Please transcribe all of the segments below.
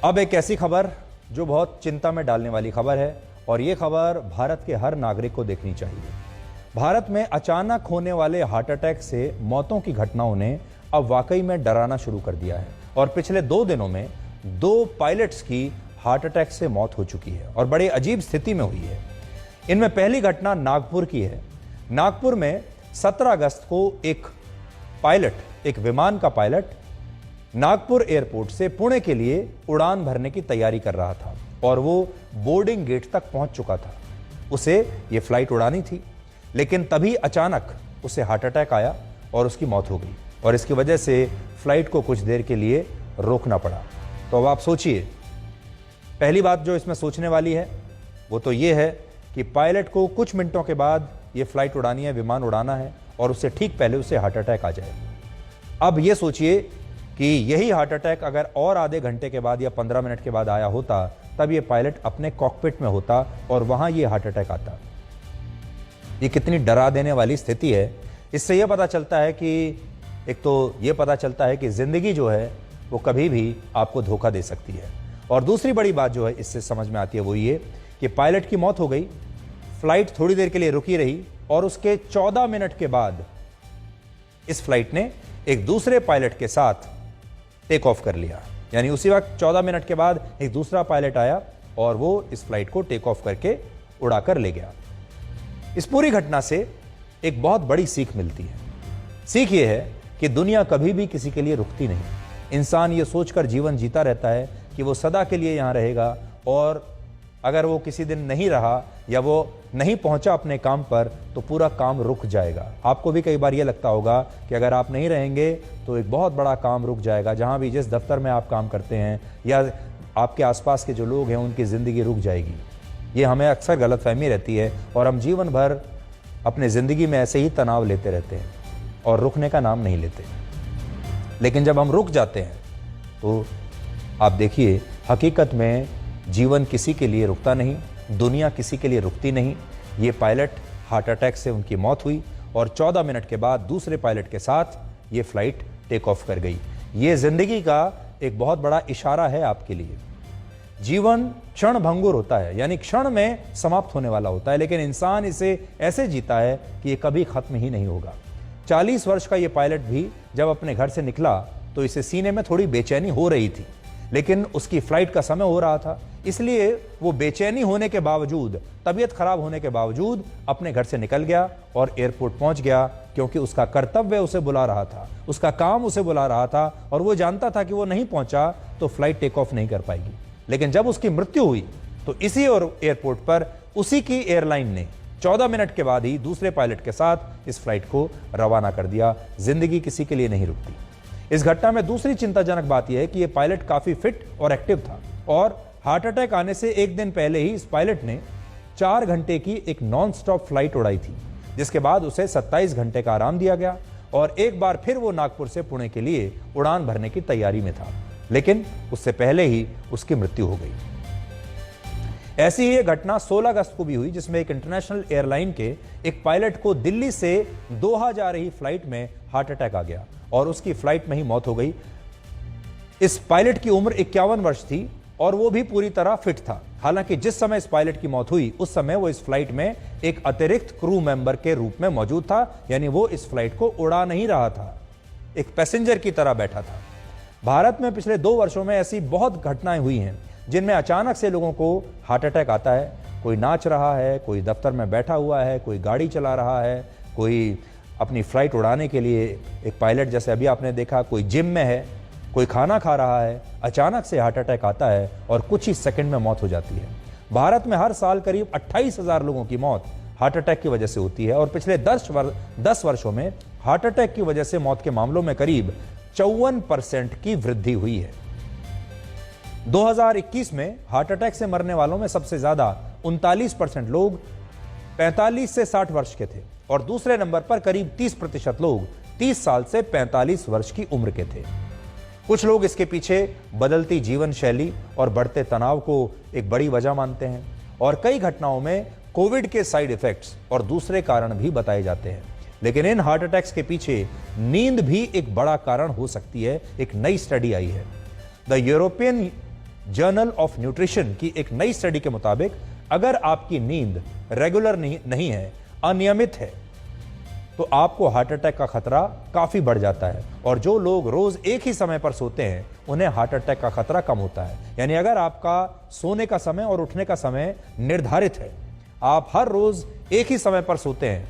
अब एक ऐसी खबर जो बहुत चिंता में डालने वाली खबर है और ये खबर भारत के हर नागरिक को देखनी चाहिए। भारत में अचानक होने वाले हार्ट अटैक से मौतों की घटनाओं ने अब वाकई में डराना शुरू कर दिया है और पिछले 2 दिनों में 2 पायलट्स की हार्ट अटैक से मौत हो चुकी है और बड़े अजीब स्थिति में हुई है। इनमें पहली घटना नागपुर की है। नागपुर में 17 अगस्त को एक विमान का पायलट नागपुर एयरपोर्ट से पुणे के लिए उड़ान भरने की तैयारी कर रहा था और वो बोर्डिंग गेट तक पहुंच चुका था। उसे ये फ्लाइट उड़ानी थी, लेकिन तभी अचानक उसे हार्ट अटैक आया और उसकी मौत हो गई और इसकी वजह से फ्लाइट को कुछ देर के लिए रोकना पड़ा। तो अब आप सोचिए, पहली बात जो इसमें सोचने वाली है वो तो ये है कि पायलट को कुछ मिनटों के बाद ये फ्लाइट उड़ानी है, विमान उड़ाना है और उससे ठीक पहले उसे हार्ट अटैक आ जाए। अब ये सोचिए कि यही हार्ट अटैक अगर और आधे घंटे के बाद या 15 मिनट के बाद आया होता, तब ये पायलट अपने कॉकपिट में होता और वहां ये हार्ट अटैक आता। ये कितनी डरा देने वाली स्थिति है। इससे यह पता चलता है कि एक तो ये पता चलता है कि जिंदगी जो है वो कभी भी आपको धोखा दे सकती है और दूसरी बड़ी बात जो है इससे समझ में आती है वो ये कि पायलट की मौत हो गई, फ्लाइट थोड़ी देर के लिए रुकी रही और उसके 14 मिनट के बाद इस फ्लाइट ने एक दूसरे पायलट के साथ टेक ऑफ कर लिया। यानी उसी वक्त 14 मिनट के बाद एक दूसरा पायलट आया और वो इस फ्लाइट को टेक ऑफ करके उड़ाकर ले गया। इस पूरी घटना से एक बहुत बड़ी सीख मिलती है। सीख ये है कि दुनिया कभी भी किसी के लिए रुकती नहीं। इंसान ये सोचकर जीवन जीता रहता है कि वो सदा के लिए यहां रहेगा और अगर वो किसी दिन नहीं रहा या वो नहीं पहुंचा अपने काम पर तो पूरा काम रुक जाएगा। आपको भी कई बार ये लगता होगा कि अगर आप नहीं रहेंगे तो एक बहुत बड़ा काम रुक जाएगा। जहां भी जिस दफ्तर में आप काम करते हैं या आपके आसपास के जो लोग हैं उनकी ज़िंदगी रुक जाएगी। ये हमें अक्सर गलतफहमी रहती है और हम जीवन भर अपने ज़िंदगी में ऐसे ही तनाव लेते रहते हैं और रुकने का नाम नहीं लेते। लेकिन जब हम रुक जाते हैं तो आप देखिए, हकीकत में जीवन किसी के लिए रुकता नहीं, दुनिया किसी के लिए रुकती नहीं। ये पायलट हार्ट अटैक से उनकी मौत हुई और 14 मिनट के बाद दूसरे पायलट के साथ ये फ्लाइट टेक ऑफ कर गई। ये जिंदगी का एक बहुत बड़ा इशारा है आपके लिए। जीवन क्षण भंगुर होता है, यानी क्षण में समाप्त होने वाला होता है, लेकिन इंसान इसे ऐसे जीता है कि ये कभी खत्म ही नहीं होगा। 40 वर्ष का ये पायलट भी जब अपने घर से निकला तो इसे सीने में थोड़ी बेचैनी हो रही थी, लेकिन उसकी फ्लाइट का समय हो रहा था, इसलिए वो बेचैनी होने के बावजूद, तबीयत खराब होने के बावजूद अपने घर से निकल गया और एयरपोर्ट पहुंच गया, क्योंकि उसका कर्तव्य उसे बुला रहा था, उसका काम उसे बुला रहा था और वो जानता था कि वो नहीं पहुंचा तो फ्लाइट टेक ऑफ नहीं कर पाएगी। लेकिन जब उसकी मृत्यु हुई तो इसी एयरपोर्ट पर उसी की एयरलाइन ने 14 मिनट के बाद ही दूसरे पायलट के साथ इस फ्लाइट को रवाना कर दिया। जिंदगी किसी के लिए नहीं रुकती। इस घटना में दूसरी चिंताजनक बात यह है कि यह पायलट काफी फिट और एक्टिव था और हार्ट अटैक आने से एक दिन पहले ही इस पायलट ने 4 घंटे की एक नॉन स्टॉप फ्लाइट उड़ाई थी, जिसके बाद उसे 27 घंटे का आराम दिया गया और एक बार फिर वो नागपुर से पुणे के लिए उड़ान भरने की तैयारी में था, लेकिन उससे पहले ही उसकी मृत्यु हो गई। ऐसी ही एक घटना 16 अगस्त को भी हुई, जिसमें एक इंटरनेशनल एयरलाइन के एक पायलट को दिल्ली से दोहा जा रही फ्लाइट में हार्ट अटैक आ गया और उसकी फ्लाइट में ही मौत हो गई। इस पायलट की उम्र 51 वर्ष थी और वो भी पूरी तरह फिट था। हालांकि जिस समय इस पायलट की मौत हुई उस समय वो इस फ्लाइट में एक अतिरिक्त क्रू मेंबर के रूप में मौजूद था, यानी वो इस फ्लाइट को उड़ा नहीं रहा था, एक पैसेंजर की तरह बैठा था। भारत में पिछले 2 वर्षों में ऐसी बहुत घटनाएं हुई हैं जिनमें अचानक से लोगों को हार्ट अटैक आता है। कोई नाच रहा है, कोई दफ्तर में बैठा हुआ है, कोई गाड़ी चला रहा है, कोई अपनी फ्लाइट उड़ाने के लिए एक पायलट जैसे अभी आपने देखा, कोई जिम में है, कोई खाना खा रहा है, अचानक से हार्ट अटैक आता है और कुछ ही सेकंड में मौत हो जाती है। भारत में हर साल करीब 28,000 लोगों की मौत हार्ट अटैक की वजह से होती है और पिछले 10 वर्षों में हार्ट अटैक की वजह से मौत के मामलों में करीब 54% की वृद्धि हुई है। 2021 में हार्ट अटैक से मरने वालों में सबसे ज्यादा 39% लोग 45 से 60 वर्ष के थे और दूसरे नंबर पर करीब 30% लोग 30 साल से 45 वर्ष की उम्र के थे। कुछ लोग इसके पीछे बदलती जीवन शैली और बढ़ते तनाव को एक बड़ी वजह मानते हैं और कई घटनाओं में कोविड के साइड इफेक्ट्स और दूसरे कारण भी बताए जाते हैं। लेकिन इन हार्ट अटैक्स के पीछे नींद भी एक बड़ा कारण हो सकती है। एक नई स्टडी आई है। The European journal of nutrition की एक नई स्टडी के मुताबिक अगर आपकी नींद रेगुलर नहीं है, अनियमित है, तो आपको हार्ट अटैक का खतरा काफी बढ़ जाता है। और जो लोग रोज एक ही समय पर सोते हैं उन्हें हार्ट अटैक का खतरा कम होता है। यानी अगर आपका सोने का समय और उठने का समय निर्धारित है, आप हर रोज एक ही समय पर सोते हैं,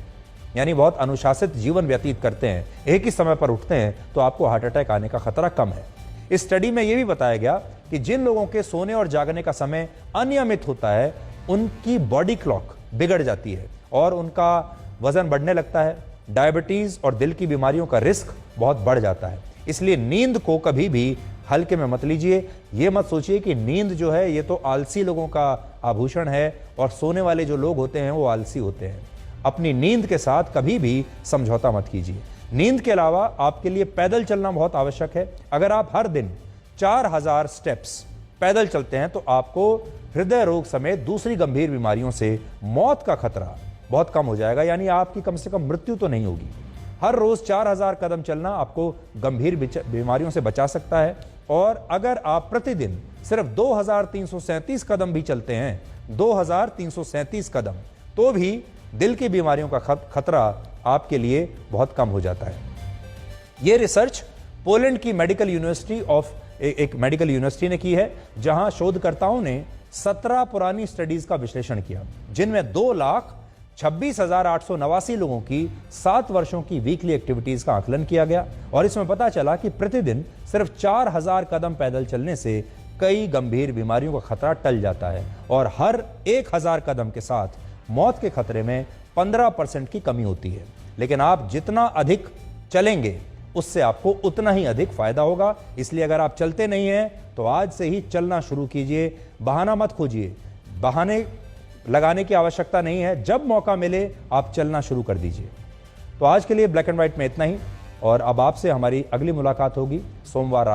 यानी बहुत अनुशासित जीवन व्यतीत करते हैं, एक ही समय पर उठते हैं, तो आपको हार्ट अटैक आने का खतरा कम है। इस स्टडी में यह भी बताया गया कि जिन लोगों के सोने और जागने का समय अनियमित होता है, उनकी बॉडी क्लॉक बिगड़ जाती है और उनका वजन बढ़ने लगता है, डायबिटीज और दिल की बीमारियों का रिस्क बहुत बढ़ जाता है। इसलिए नींद को कभी भी हल्के में मत लीजिए। ये मत सोचिए कि नींद जो है ये तो आलसी लोगों का आभूषण है और सोने वाले जो लोग होते हैं वो आलसी होते हैं। अपनी नींद के साथ कभी भी समझौता मत कीजिए। नींद के अलावा आपके लिए पैदल चलना बहुत आवश्यक है। अगर आप हर दिन 4000 स्टेप्स पैदल चलते हैं तो आपको हृदय रोग समेत दूसरी गंभीर बीमारियों से मौत का खतरा बहुत कम हो जाएगा, यानी आपकी कम से कम मृत्यु तो नहीं होगी। हर रोज 4000 कदम चलना आपको गंभीर बीमारियों से बचा सकता है। और अगर आप प्रतिदिन सिर्फ 2337 कदम भी चलते हैं, 2337 कदम, तो भी दिल की बीमारियों का खतरा आपके लिए बहुत कम हो जाता है। यह रिसर्च पोलैंड की एक मेडिकल यूनिवर्सिटी ने की है, जहां शोधकर्ताओं ने 17 पुरानी स्टडीज का विश्लेषण किया, जिनमें 2,26,889 लोगों की 7 वर्षों की वीकली एक्टिविटीज का आकलन किया गया। और इसमें पता चला कि प्रतिदिन सिर्फ 4000 कदम पैदल चलने से कई गंभीर बीमारियों का खतरा टल जाता है और हर 1000 कदम के साथ मौत के खतरे में 15% की कमी होती है। लेकिन आप जितना अधिक चलेंगे उससे आपको उतना ही अधिक फायदा होगा। इसलिए अगर आप चलते नहीं हैं तो आज से ही चलना शुरू कीजिए। बहाना मत खोजिए, बहाने लगाने की आवश्यकता नहीं है। जब मौका मिले आप चलना शुरू कर दीजिए। तो आज के लिए ब्लैक एंड व्हाइट में इतना ही, और अब आपसे हमारी अगली मुलाकात होगी सोमवार रात।